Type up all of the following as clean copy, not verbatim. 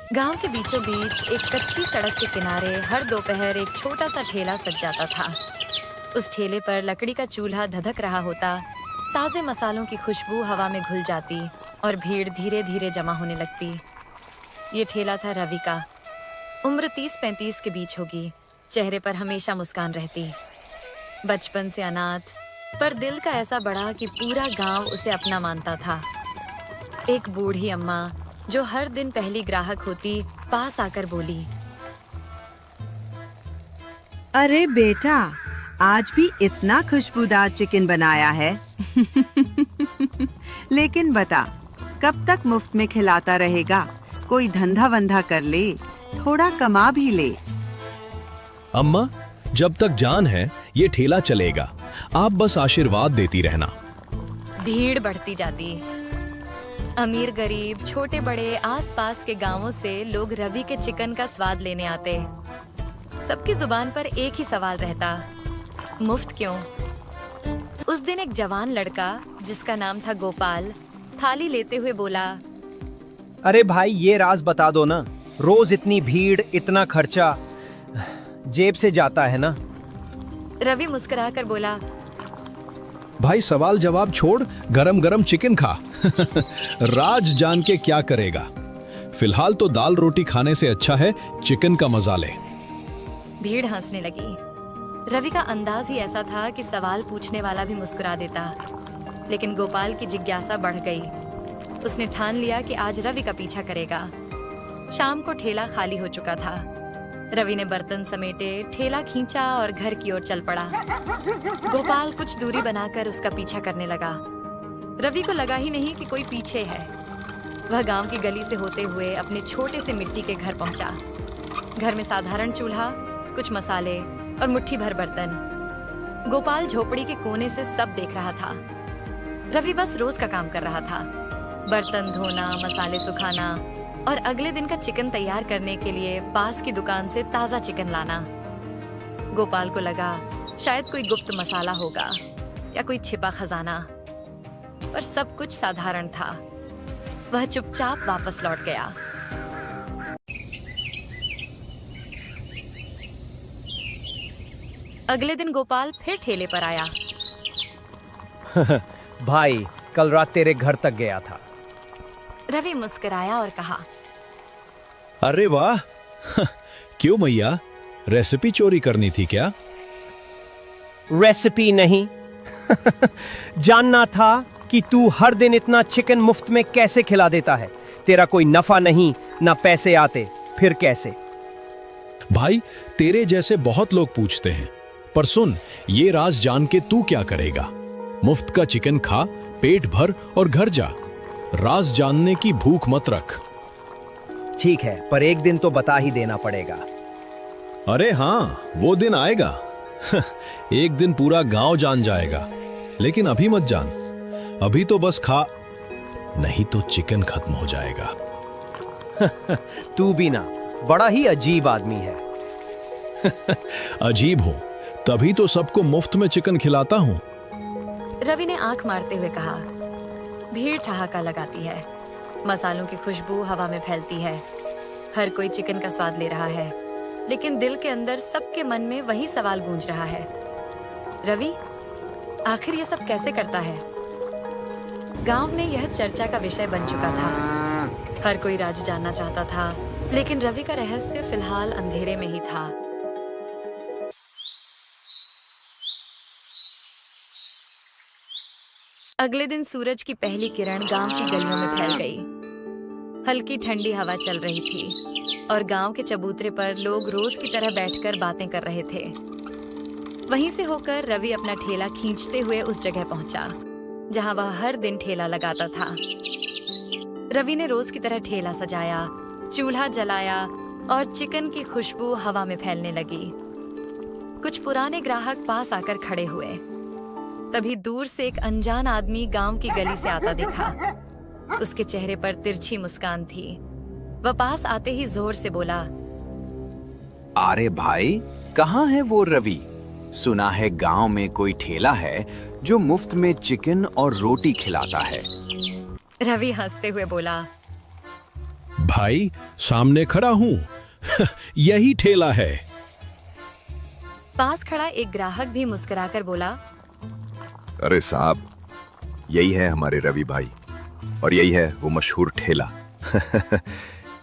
गांव के बीचों बीच एक कच्ची सड़क के किनारे हर दोपहर एक छोटा सा ठेला सज जाता था। उस ठेले पर लकड़ी का चूल्हा धधक रहा होता, ताजे मसालों की खुशबू हवा में घुल जाती और भीड़ धीरे धीरे जमा होने लगती। ये ठेला था रवि का। उम्र 30-35 के बीच होगी। चेहरे पर हमेशा मुस्कान रहती। बचपन से अनाथ, पर दिल का ऐसा बड़ा कि पूरा गांव उसे अपना मानता था। एक बूढ़ी अम्मा जो हर दिन पहली ग्राहक होती, पास आकर बोली, अरे बेटा, आज भी इतना खुशबूदार चिकन बनाया है। लेकिन बता, कब तक मुफ्त में खिलाता रहेगा? कोई धंधा वंधा कर ले, थोड़ा कमा भी ले। अम्मा, जब तक जान है ये ठेला चलेगा। आप बस आशीर्वाद देती रहना। भीड़ बढ़ती जाती। अमीर गरीब, छोटे बड़े, आसपास के गांवों से लोग रवि के चिकन का स्वाद लेने आते। सबकी जुबान पर एक ही सवाल रहता, मुफ्त क्यों? उस दिन एक जवान लड़का जिसका नाम था गोपाल थाली लेते हुए बोला, अरे भाई, ये राज बता दो ना। रोज इतनी भीड़, इतना खर्चा, जेब से जाता है ना। रवि मुस्कुराकर बोला, भाई सवाल जवाब छोड़, गरम गरम चिकन खा। राज जान के क्या करेगा? फिलहाल तो दाल रोटी खाने से अच्छा है चिकन का मजा ले। भीड़ हंसने लगी। रवि का अंदाज ही ऐसा था कि सवाल पूछने वाला भी मुस्कुरा देता। लेकिन गोपाल की जिज्ञासा बढ़ गई। उसने ठान लिया कि आज रवि का पीछा करेगा। शाम को ठेला खाली हो चुका था। रवि ने बर्तन समेटे, ठेला खींचा और घर की ओर चल पड़ा। गोपाल कुछ दूरी बनाकर उसका पीछा करने लगा। रवि को लगा ही नहीं कि कोई पीछे है। वह गांव की गली से होते हुए अपने छोटे से मिट्टी के घर पहुंचा। घर में साधारण चूल्हा, कुछ मसाले और मुट्ठी भर बर्तन। गोपाल झोपड़ी के कोने से सब देख रहा था। रवि बस रोज का काम कर रहा था, बर्तन धोना, मसाले सुखाना और अगले दिन का चिकन तैयार करने के लिए पास की दुकान से ताजा चिकन लाना। गोपाल को लगा शायद कोई गुप्त मसाला होगा या कोई छिपा खजाना, पर सब कुछ साधारण था। वह चुपचाप वापस लौट गया। अगले दिन गोपाल फिर ठेले पर आया। भाई, कल रात तेरे घर तक गया था। रवि मुस्कुराया और कहा, अरे वाह। क्यों मैया, रेसिपी चोरी करनी थी क्या? रेसिपी नहीं। जानना था कि तू हर दिन इतना चिकन मुफ्त में कैसे खिला देता है। तेरा कोई नफा नहीं, ना पैसे आते, फिर कैसे? भाई, तेरे जैसे बहुत लोग पूछते हैं, पर सुन, ये राज जान के तू क्या करेगा? मुफ्त का चिकन खा, पेट भर और घर जा। राज जानने की भूख मत रख। ठीक है, पर एक दिन तो बता ही देना पड़ेगा। अरे हाँ, वो दिन आएगा। एक दिन पूरा गांव जान जाएगा। लेकिन अभी मत जान, अभी तो बस खा, नहीं तो चिकन खत्म हो जाएगा। तू भी ना, बड़ा ही अजीब आदमी है। अजीब हो तभी तो सबको मुफ्त में चिकन खिलाता हूं। रवि ने आंख मारते हुए कहा, भीड़ ठहाका लगाती है, मसालों की खुशबू हवा में फैलती है। हर कोई चिकन का स्वाद ले रहा है, लेकिन दिल के अंदर सबके मन में वही सवाल गूंज रहा है, रवि आखिर ये सब कैसे करता है? गांव में यह चर्चा का विषय बन चुका था। हर कोई राज जानना चाहता था, लेकिन रवि का रहस्य फिलहाल अंधेरे में ही था। अगले दिन सूरज की पहली किरण गांव की गलियों में फैल गई। हल्की ठंडी हवा चल रही थी और गांव के चबूतरे पर लोग रोज की तरह बैठकर बातें कर रहे थे। वहीं से होकर रवि अपना ठेला खींचते हुए उस जगह पहुंचा जहां वह हर दिन ठेला लगाता था। रवि ने रोज की तरह ठेला सजाया, चूल्हा जलाया और चिकन की खुशबू हवा में फैलने लगी। कुछ पुराने ग्राहक पास आकर खड़े हुए। तभी दूर से एक अनजान आदमी गांव की गली से आता दिखा। उसके चेहरे पर तिरछी मुस्कान थी। वह पास आते ही जोर से बोला, अरे भाई, कहाँ है वो रवि? सुना है गांव में कोई ठेला है जो मुफ्त में चिकन और रोटी खिलाता है। रवि हंसते हुए बोला, भाई सामने खड़ा हूं। यही ठेला है। पास खड़ा एक ग्राहक भी मुस्कुराकर बोला, अरे साहब, यही है हमारे रवि भाई और यही है वो मशहूर ठेला।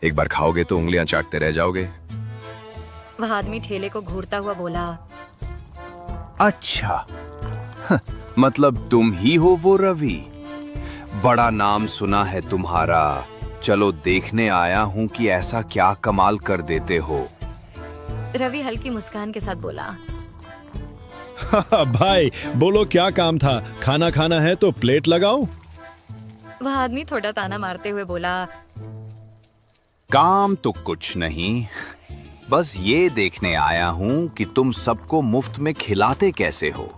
एक बार खाओगे तो उंगलियां चाटते रह जाओगे। वह आदमी ठेले को घूरता हुआ बोला, अच्छा, मतलब तुम ही हो वो रवि। बड़ा नाम सुना है तुम्हारा। चलो देखने आया हूं कि ऐसा क्या कमाल कर देते हो। रवि हल्की मुस्कान के साथ बोला, भाई बोलो क्या काम था? खाना खाना है तो प्लेट लगाओ। वह आदमी थोड़ा ताना मारते हुए बोला, काम तो कुछ नहीं, बस ये देखने आया हूं कि तुम सबको मुफ्त में खिलाते कैसे हो।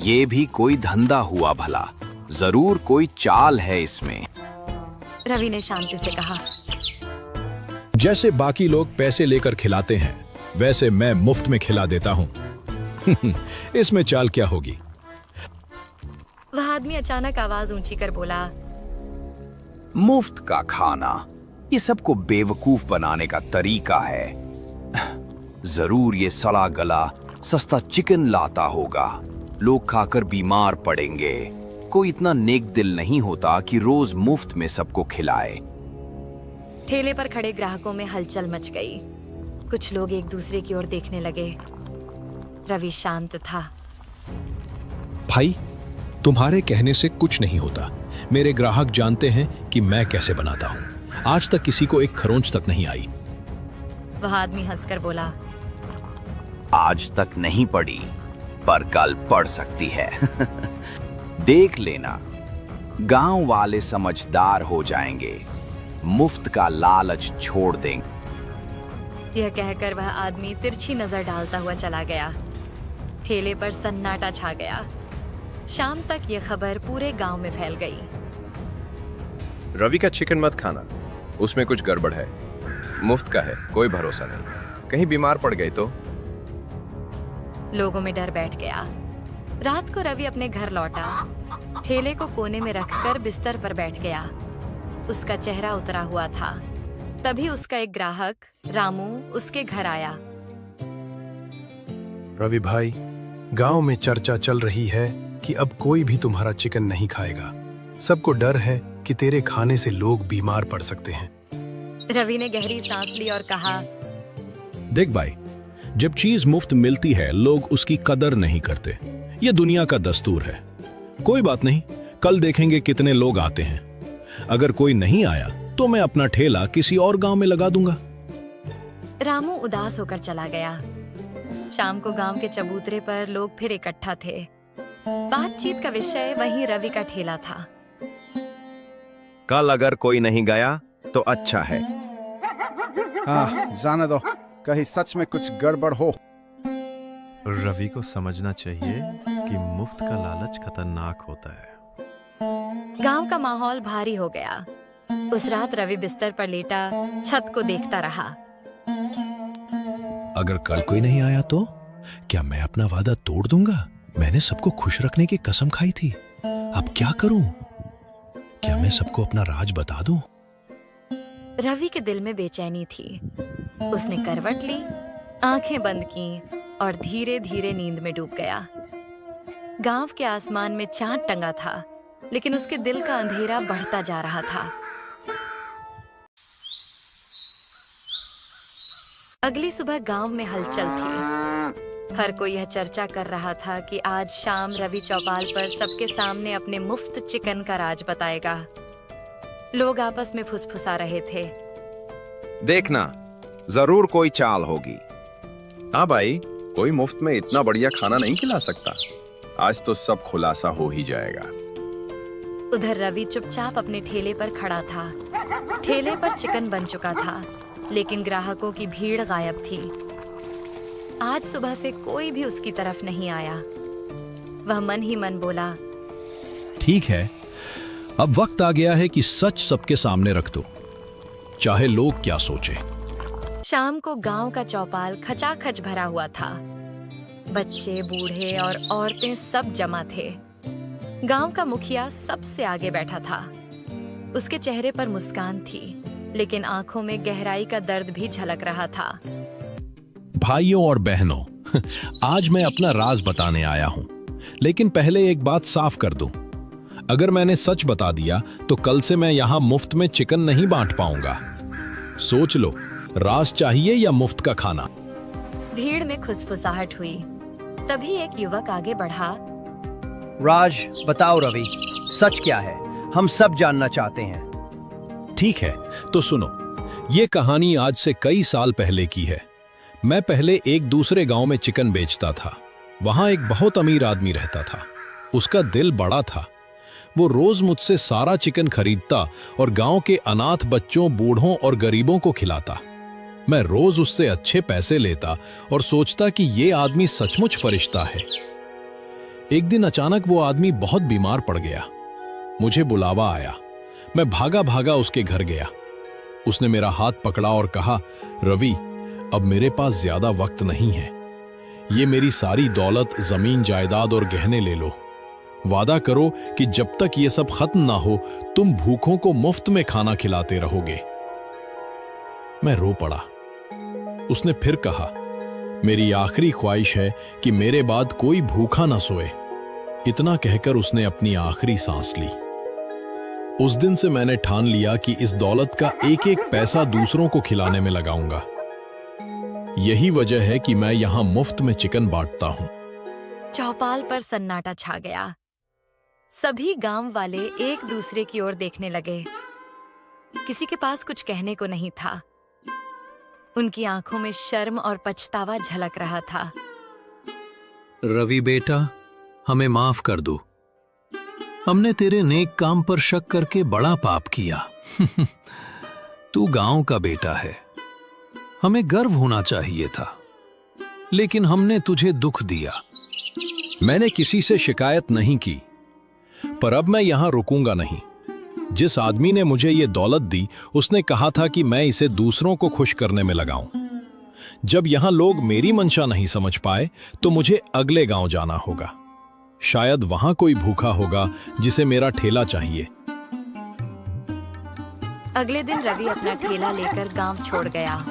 ये भी कोई धंधा हुआ भला। जरूर कोई चाल है इसमें। रवि ने शांति से कहा, जैसे बाकी लोग पैसे लेकर खिलाते हैं वैसे मैं मुफ्त में खिला देता हूं। इसमें चाल क्या होगी? वह आदमी अचानक आवाज ऊंची कर बोला, मुफ्त का खाना ये सबको बेवकूफ बनाने का तरीका है। जरूर ये सड़ा गला सस्ता चिकन लाता होगा। लोग खाकर बीमार पड़ेंगे। कोई इतना नेक दिल नहीं होता कि रोज मुफ्त में सबको खिलाए। ठेले पर खड़े ग्राहकों में हलचल मच गई। कुछ लोग एक दूसरे की ओर देखने लगे। रवि शांत था। भाई तुम्हारे कहने से कुछ नहीं होता। मेरे ग्राहक जानते हैं कि मैं कैसे बनाता हूं। आज तक किसी को एक खरोंच तक नहीं आई। वह आदमी हंसकर बोला, आज तक नहीं पड़ी पर कल पड़ सकती है। देख लेना, गांव वाले समझदार हो जाएंगे। मुफ्त का लालच छोड़ देंगे। यह कहकर वह आदमी तिरछी नजर डालता हुआ चला गया। ठेले पर सन्नाटा छा गया। शाम तक यह खबर पूरे गांव में फैल गई। रवि का चिकन मत खाना, उसमें कुछ गड़बड़ है। मुफ्त का है, कोई भरोसा नहीं। कहीं बीमार पड़ गए तो। लोगों में डर बैठ गया। रात को रवि अपने घर लौटा। ठेले को कोने में रखकर बिस्तर पर बैठ गया। उसका चेहरा उतरा हुआ था। तभी उसका एक ग्राहक रामू उसके घर आया। रवि भाई, गांव में चर्चा चल रही है कि अब कोई भी तुम्हारा चिकन नहीं खाएगा। सबको डर है कि तेरे खाने से लोग बीमार पड़ सकते हैं। रवि ने गहरी सांस ली और कहा, देख भाई, जब चीज मुफ्त मिलती है लोग उसकी कदर नहीं करते। ये दुनिया का दस्तूर है। कोई बात नहीं, कल देखेंगे कितने लोग आते हैं। अगर कोई नहीं आया तो मैं अपना ठेला किसी और गांव में लगा दूंगा। रामू उदास होकर चला गया। शाम को गांव के चबूतरे पर लोग फिर इकट्ठा थे। बातचीत का विषय वहीं रवि का ठेला था। कल अगर कोई नहीं गया तो अच्छा है। हाँ, जाने दो, कहीं सच में कुछ गड़बड़ हो। रवि को समझना चाहिए कि मुफ्त का लालच खतरनाक होता है। गांव का माहौल भारी हो गया। उस रात रवि बिस्तर पर लेटा छत को देखता रहा। अगर कल कोई नहीं आया तो क्या मैं अपना वादा तोड़ दूंगा? मैंने सबको खुश रखने की कसम खाई थी। अब क्या करूं? क्या मैं सबको अपना राज बता दूं? रवि के दिल में बेचैनी थी। उसने करवट ली, आंखें बंद की और धीरे धीरे नींद में डूब गया। गांव के आसमान में चांद टंगा था, लेकिन उसके दिल का अंधेरा बढ़ता जा रहा था। अगली सुबह गांव में हलचल थी। हर कोई यह चर्चा कर रहा था कि आज शाम रवि चौपाल पर सबके सामने अपने मुफ्त चिकन का राज बताएगा। लोग आपस में फुसफुसा रहे थे। देखना, जरूर कोई चाल होगी। हाँ भाई, कोई मुफ्त में इतना बढ़िया खाना नहीं खिला सकता। आज तो सब खुलासा हो ही जाएगा। उधर रवि चुपचाप अपने ठेले पर खड़ा था। ठेले पर चिकन बन चुका था, लेकिन ग्राहकों की भीड़ गायब थी। आज सुबह से कोई भी उसकी तरफ नहीं आया। वह मन ही मन बोला, ठीक है, अब वक्त आ गया है कि सच सबके सामने रख दो, चाहे लोग क्या सोचे। शाम को गांव का चौपाल खचाखच भरा हुआ था। बच्चे, बूढ़े और औरतें सब जमा थे। गांव का मुखिया सबसे आगे बैठा था। उसके चेहरे पर मुस्कान थी, लेकिन आंखों में गहराई का दर्द भी झलक रहा था। भाइयों और बहनों, आज मैं अपना राज बताने आया हूं, लेकिन पहले एक बात साफ कर दूं। अगर मैंने सच बता दिया तो कल से मैं यहां मुफ्त में चिकन नहीं बांट पाऊंगा। सोच लो, राज चाहिए या मुफ्त का खाना? भीड़ में खुसफुसाहट हुई। तभी एक युवक आगे बढ़ा। राज, बताओ रवि, सच क्या है? हम सब जानना चाहते हैं। ठीक है, तो सुनो। ये कहानी आज से कई साल पहले की है। मैं पहले एक दूसरे गांव में चिकन बेचता था। वहां एक बहुत अमीर आदमी रहता था। उसका दिल बड़ा था। वो रोज मुझसे सारा चिकन खरीदता और गांव के अनाथ बच्चों, बूढ़ों और गरीबों को खिलाता। मैं रोज उससे अच्छे पैसे लेता और सोचता कि ये आदमी सचमुच फरिश्ता है। एक दिन अचानक वो आदमी बहुत बीमार पड़ गया। मुझे बुलावा आया। मैं भागा भागा उसके घर गया। उसने मेरा हाथ पकड़ा और कहा, रवि, अब मेरे पास ज्यादा वक्त नहीं है। ये मेरी सारी दौलत, जमीन जायदाद और गहने ले लो। वादा करो कि जब तक ये सब खत्म ना हो तुम भूखों को मुफ्त में खाना खिलाते रहोगे। मैं रो पड़ा। उसने फिर कहा, मेरी आखिरी ख्वाहिश है कि मेरे बाद कोई भूखा ना सोए। इतना कहकर उसने अपनी आखिरी सांस ली। उस दिन से मैंने ठान लिया कि इस दौलत का एक एक पैसा दूसरों को खिलाने में लगाऊंगा। यही वजह है कि मैं यहां मुफ्त में चिकन बांटता हूं। चौपाल पर सन्नाटा छा गया। सभी गांव वाले एक दूसरे की ओर देखने लगे। किसी के पास कुछ कहने को नहीं था। उनकी आंखों में शर्म और पछतावा झलक रहा था। रवि बेटा, हमें माफ कर दो। हमने तेरे नेक काम पर शक करके बड़ा पाप किया। तू गांव का बेटा है, हमें गर्व होना चाहिए था, लेकिन हमने तुझे दुख दिया। मैंने किसी से शिकायत नहीं की, पर अब मैं यहां रुकूंगा नहीं। जिस आदमी ने मुझे ये दौलत दी, उसने कहा था कि मैं इसे दूसरों को खुश करने में लगाऊं। जब यहां लोग मेरी मंशा नहीं समझ पाए, तो मुझे अगले गांव जाना होगा। शायद वहां कोई भूखा होगा जिसे मेरा ठेला चाहिए। अगले दिन रवि अपना ठेला लेकर गांव छोड़ गया।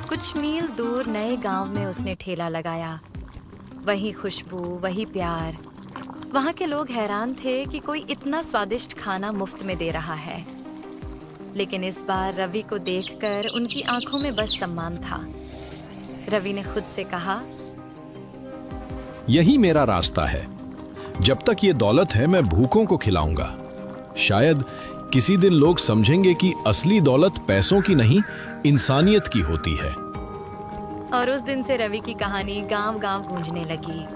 कुछ मील दूर नए गांव में उसने ठेला लगाया। वही खुशबू, वही प्यार। वहां के लोग हैरान थे कि कोई इतना स्वादिष्ट खाना मुफ्त में दे रहा है। लेकिन इस बार रवि को देखकर उनकी आंखों में बस सम्मान था। रवि ने खुद से कहा, यही मेरा रास्ता है। जब तक ये दौलत है मैं भूखों को खिलाऊंगा। शायद किसी दिन लोग समझेंगे कि असली दौलत पैसों की नहीं, इंसानियत की होती है। और उस दिन से रवि की कहानी गांव-गांव गूंजने लगी।